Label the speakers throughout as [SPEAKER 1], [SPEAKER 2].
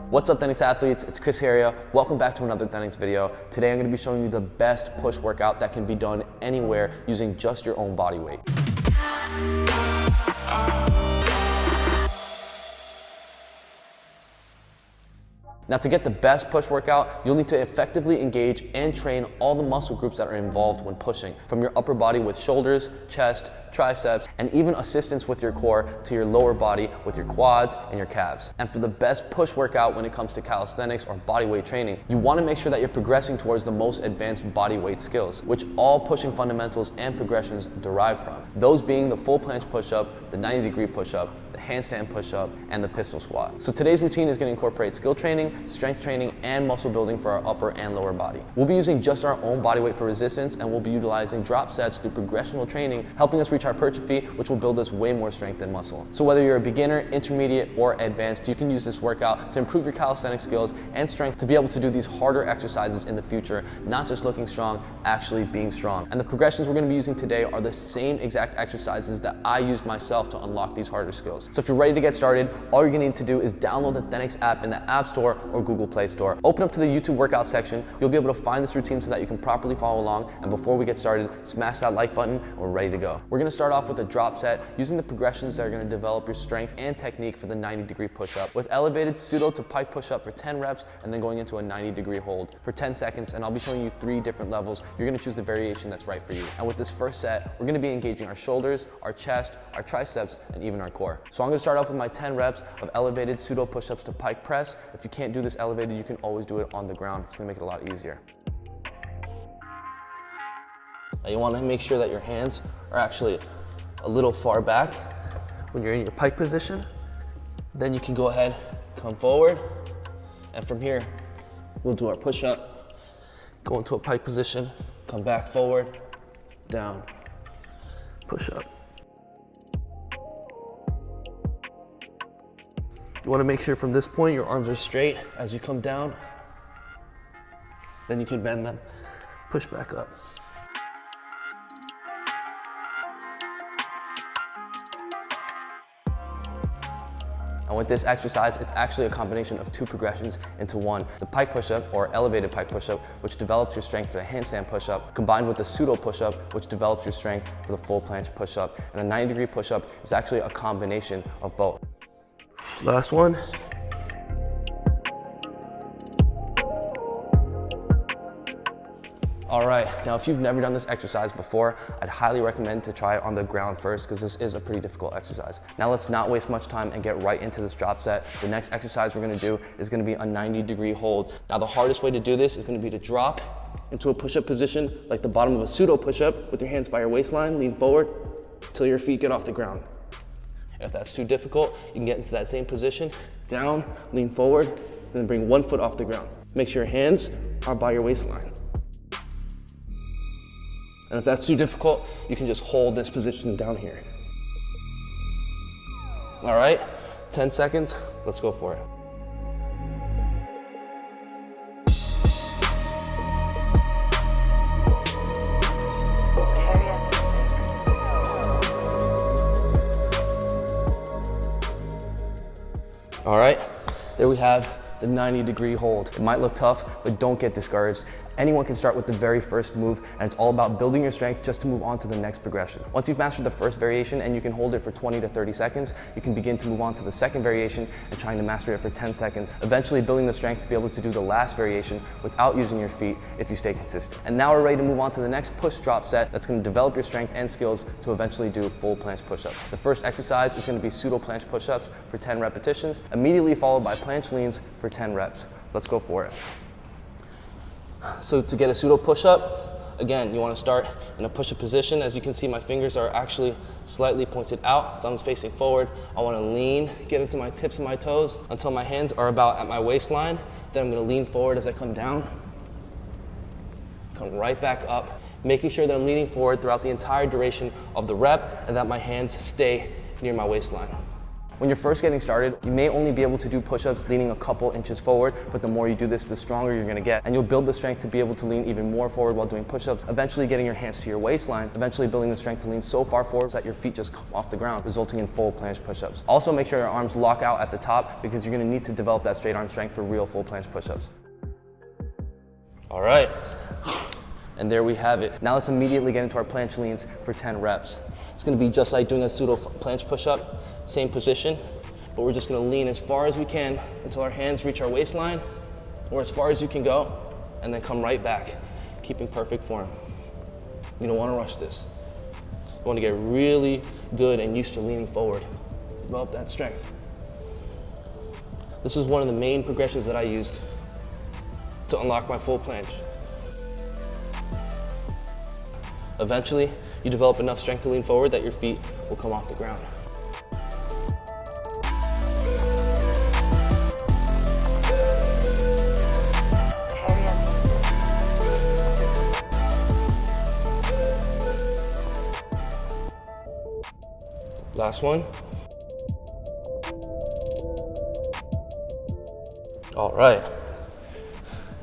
[SPEAKER 1] What's up, Thenx athletes? It's Chris here. Welcome back to another Thenx video. Today I'm going to be showing you the best push workout that can be done anywhere using just your own body weight. Now, to get the best push workout, you'll need to effectively engage and train all the muscle groups that are involved when pushing, from your upper body with shoulders, chest, triceps, and even assistance with your core to your lower body with your quads and your calves. And for the best push workout when it comes to calisthenics or bodyweight training, you want to make sure that you're progressing towards the most advanced bodyweight skills, which all pushing fundamentals and progressions derive from. Those being the full planche push-up, the 90-degree push-up, the handstand push-up, and the pistol squat. So today's routine is going to incorporate skill training, strength training, and muscle building for our upper and lower body. We'll be using just our own body weight for resistance, and we'll be utilizing drop sets through progressional training, helping us reach hypertrophy, which will build us way more strength and muscle. So whether you're a beginner, intermediate, or advanced, you can use this workout to improve your calisthenic skills and strength to be able to do these harder exercises in the future, not just looking strong, actually being strong. And the progressions we're going to be using today are the same exact exercises that I used myself to unlock these harder skills. So if you're ready to get started, all you're going to need to do is download the Thenx app in the App Store or Google Play Store. Open up to the YouTube workout section. You'll be able to find this routine so that you can properly follow along. And before we get started, smash that like button and we're ready to go. We're going to start off with a drop set using the progressions that are going to develop your strength and technique for the 90-degree push-up, with elevated pseudo to pike push-up for 10 reps and then going into a 90-degree hold for 10 seconds. And I'll be showing you 3 different levels. You're going to choose the variation that's right for you. And with this first set, we're going to be engaging our shoulders, our chest, our triceps, and even our core. So I'm going to start off with my 10 reps of elevated pseudo push-ups to pike press. If you can't do this elevated, you can always do it on the ground. It's going to make it a lot easier. Now you want to make sure that your hands are actually a little far back when you're in your pike position. Then you can go ahead, come forward, and from here, we'll do our push-up, go into a pike position, come back forward, down, push-up. You want to make sure from this point your arms are straight as you come down. Then you can bend them, push back up. And with this exercise, it's actually a combination of 2 progressions into one. The pike push-up, or elevated pike push-up, which develops your strength for the handstand push-up, combined with the pseudo push-up, which develops your strength for the full planche push-up. And a 90-degree push-up is actually a combination of both. Last one. All right, now if you've never done this exercise before, I'd highly recommend to try it on the ground first, because this is a pretty difficult exercise. Now let's not waste much time and get right into this drop set. The next exercise we're gonna do is gonna be a 90-degree hold. Now the hardest way to do this is gonna be to drop into a push-up position, like the bottom of a pseudo push-up, with your hands by your waistline, lean forward until your feet get off the ground. If that's too difficult, you can get into that same position, down, lean forward, and then bring one foot off the ground. Make sure your hands are by your waistline. And if that's too difficult, you can just hold this position down here. All right, 10 seconds, let's go for it. All right, there we have the 90-degree hold. It might look tough, but don't get discouraged. Anyone can start with the very first move, and it's all about building your strength just to move on to the next progression. Once you've mastered the first variation and you can hold it for 20 to 30 seconds, you can begin to move on to the second variation and trying to master it for 10 seconds, eventually building the strength to be able to do the last variation without using your feet if you stay consistent. And now we're ready to move on to the next push drop set that's going to develop your strength and skills to eventually do full planche push-ups. The first exercise is going to be pseudo planche push-ups for 10 repetitions, immediately followed by planche leans for 10 reps. Let's go for it. So to get a pseudo push-up, again, you want to start in a push-up position. As you can see, my fingers are actually slightly pointed out, thumbs facing forward. I want to lean, get into my tips of my toes until my hands are about at my waistline. Then I'm going to lean forward as I come down, come right back up, making sure that I'm leaning forward throughout the entire duration of the rep and that my hands stay near my waistline. When you're first getting started, you may only be able to do push-ups leaning a couple inches forward, but the more you do this, the stronger you're gonna get. And you'll build the strength to be able to lean even more forward while doing push-ups, eventually getting your hands to your waistline, eventually building the strength to lean so far forward that your feet just come off the ground, resulting in full planche push-ups. Also make sure your arms lock out at the top because you're gonna need to develop that straight arm strength for real full planche push-ups. All right, and there we have it. Now let's immediately get into our planche leans for 10 reps. It's gonna be just like doing a pseudo planche push-up, same position, but we're just gonna lean as far as we can until our hands reach our waistline, or as far as you can go, and then come right back, keeping perfect form. You don't wanna rush this. You wanna get really good and used to leaning forward. Develop that strength. This was one of the main progressions that I used to unlock my full planche. Eventually, you develop enough strength to lean forward that your feet will come off the ground. Last one. All right.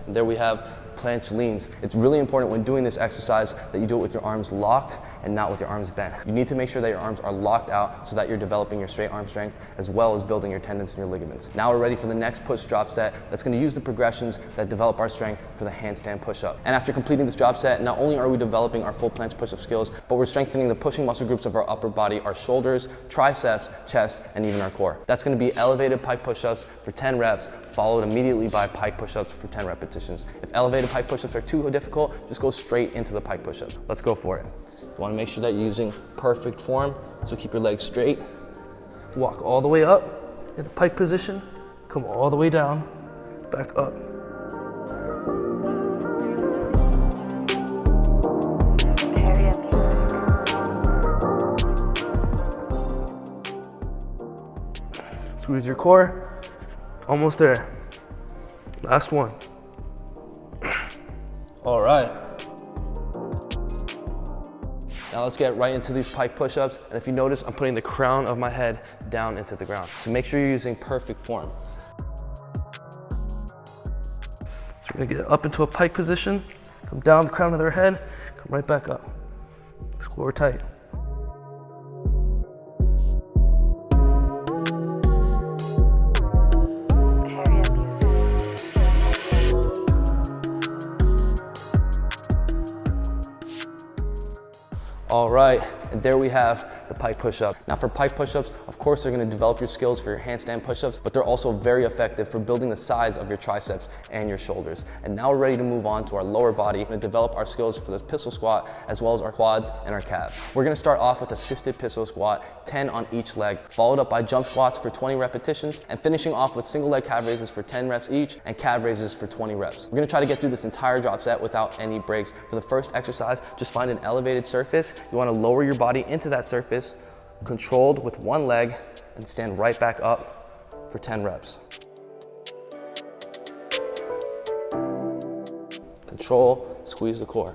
[SPEAKER 1] And there we have planche leans. It's really important when doing this exercise that you do it with your arms locked and not with your arms bent. You need to make sure that your arms are locked out so that you're developing your straight arm strength as well as building your tendons and your ligaments. Now we're ready for the next push drop set that's going to use the progressions that develop our strength for the handstand push-up. And after completing this drop set, not only are we developing our full planche push-up skills, but we're strengthening the pushing muscle groups of our upper body, our shoulders, triceps, chest, and even our core. That's going to be elevated pike push-ups for 10 reps, followed immediately by pike push-ups for 10 repetitions. If elevated pike push-ups are too difficult, just go straight into the pike push-ups. Let's go for it. You want to make sure that you're using perfect form, so keep your legs straight. Walk all the way up in the pike position, come all the way down, back up. Squeeze your core, almost there. Last one. All right. Now let's get right into these pike push-ups. And if you notice, I'm putting the crown of my head down into the ground. So make sure you're using perfect form. So we're gonna get up into a pike position, come down the crown of their head, come right back up. Core tight. All right, and there we have the pike push-up. Now for pike push-ups, of course they're gonna develop your skills for your handstand push-ups, but they're also very effective for building the size of your triceps and your shoulders. And now we're ready to move on to our lower body and develop our skills for the pistol squat, as well as our quads and our calves. We're gonna start off with assisted pistol squat, 10 on each leg, followed up by jump squats for 20 repetitions, and finishing off with single leg calf raises for 10 reps each, and calf raises for 20 reps. We're gonna try to get through this entire drop set without any breaks. For the first exercise, just find an elevated surface. You wanna lower your body into that surface, controlled with one leg, and stand right back up for 10 reps. Control, squeeze the core.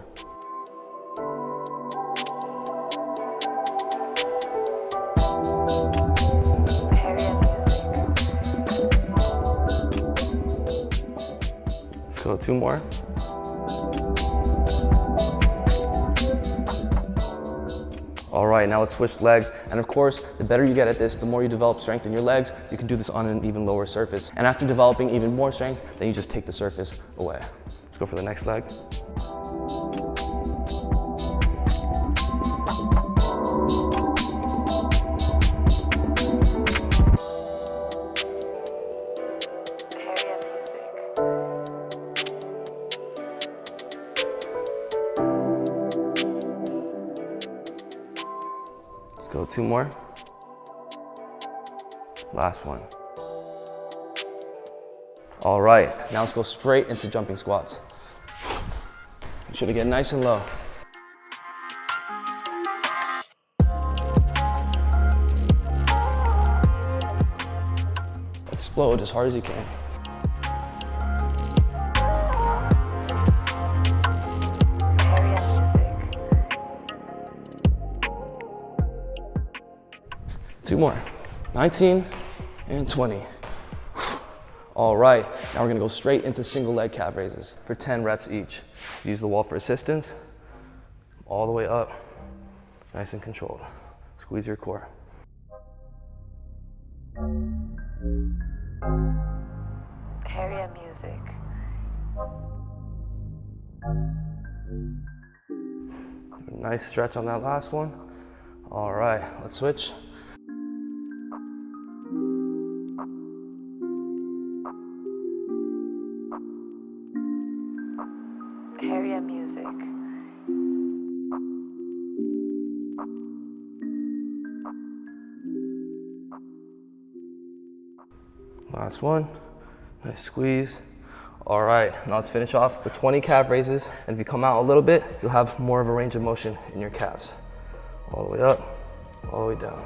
[SPEAKER 1] Let's go 2 more. All right, now let's switch legs. And of course, the better you get at this, the more you develop strength in your legs, you can do this on an even lower surface. And after developing even more strength, then you just take the surface away. Let's go for the next leg. Let's go 2 more. Last one. All right, now let's go straight into jumping squats. You should get nice and low. Explode as hard as you can. Two more. 19. and 20. All right, now we're gonna go straight into single leg calf raises for 10 reps each. Use the wall for assistance, all the way up, nice and controlled. Squeeze your core.
[SPEAKER 2] Area music.
[SPEAKER 1] Nice stretch on that last one. All right, let's switch.
[SPEAKER 2] Area music.
[SPEAKER 1] Last one, nice squeeze. All right, now let's finish off with 20 calf raises. And if you come out a little bit, you'll have more of a range of motion in your calves. All the way up, all the way down.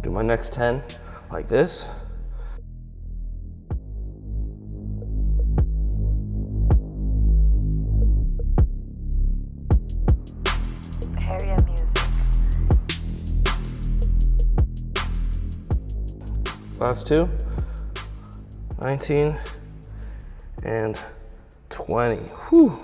[SPEAKER 1] Do my next 10 like this.
[SPEAKER 2] Area music.
[SPEAKER 1] Last two, 19 and 20. Whew.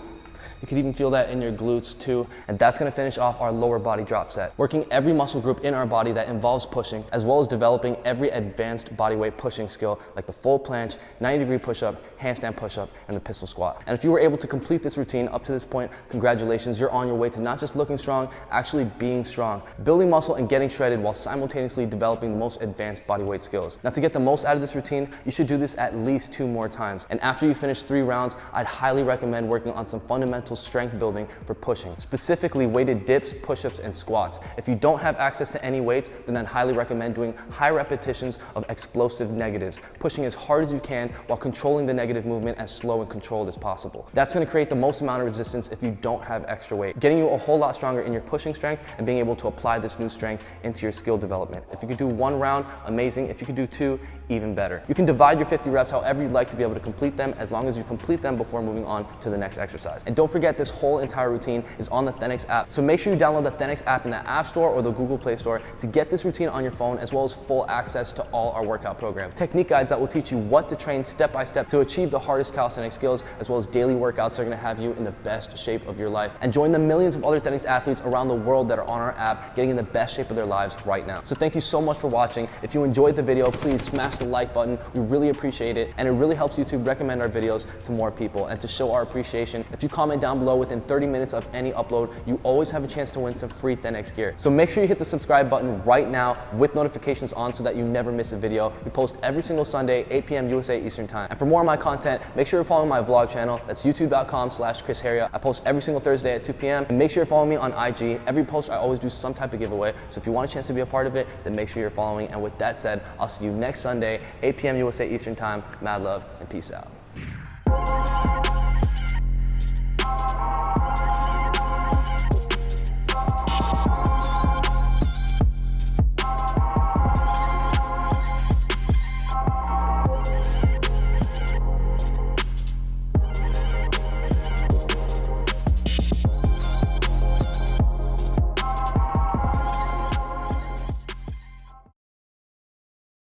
[SPEAKER 1] You can even feel that in your glutes too. And that's gonna finish off our lower body drop set. Working every muscle group in our body that involves pushing, as well as developing every advanced bodyweight pushing skill, like the full planche, 90-degree push-up, handstand push-up, and the pistol squat. And if you were able to complete this routine up to this point, congratulations, you're on your way to not just looking strong, actually being strong, building muscle and getting shredded while simultaneously developing the most advanced bodyweight skills. Now, to get the most out of this routine, you should do this at least 2 more times. And after you finish 3 rounds, I'd highly recommend working on some fundamental strength building for pushing, specifically weighted dips, push-ups, and squats. If you don't have access to any weights, then I'd highly recommend doing high repetitions of explosive negatives, pushing as hard as you can while controlling the negative movement as slow and controlled as possible. That's going to create the most amount of resistance if you don't have extra weight, getting you a whole lot stronger in your pushing strength and being able to apply this new strength into your skill development. If you could do 1 round, amazing. If you could do 2, even better. You can divide your 50 reps however you'd like to be able to complete them, as long as you complete them before moving on to the next exercise. And don't forget, this whole entire routine is on the Thenx app. So make sure you download the Thenx app in the App Store or the Google Play Store to get this routine on your phone, as well as full access to all our workout programs. Technique guides that will teach you what to train step by step to achieve the hardest calisthenics skills, as well as daily workouts that are going to have you in the best shape of your life. And join the millions of other Thenx athletes around the world that are on our app, getting in the best shape of their lives right now. So thank you so much for watching. If you enjoyed the video, please smash the like button. We really appreciate it, and it really helps YouTube recommend our videos to more people. And to show our appreciation, if you comment down below within 30 minutes of any upload, you always have a chance to win some free Thenx gear. So make sure you hit the subscribe button right now with notifications on so that you never miss a video. We post every single Sunday, 8 p.m. USA Eastern Time. And for more of my content, make sure you're following my vlog channel. That's youtube.com/ChrisHeria. I post every single Thursday at 2 p.m. And make sure you're following me on IG. Every post I always do some type of giveaway. So if you want a chance to be a part of it, then make sure you're following. And with that said, I'll see you next Sunday, 8 p.m. USA Eastern Time. Mad love and peace out.